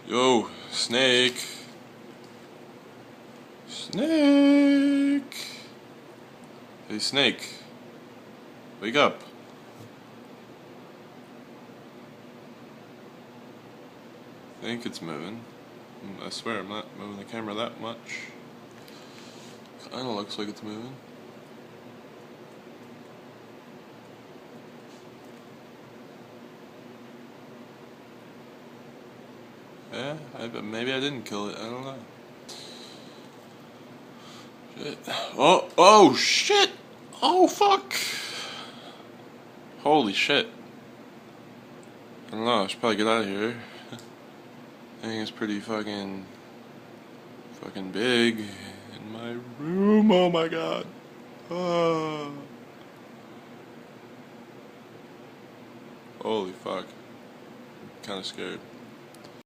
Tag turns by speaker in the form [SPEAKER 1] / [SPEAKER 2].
[SPEAKER 1] Yo, snake. Snake. Hey, snake. Wake up. I think it's moving. I swear I'm not moving the camera that much. Kinda looks like it's moving. Yeah, maybe I didn't kill it. I don't know. Shit. Oh shit! Oh fuck! Holy shit! I don't know. I should probably get out of here. I think it's pretty fucking big in my room. Oh my god! Oh. Holy fuck! Kind of scared.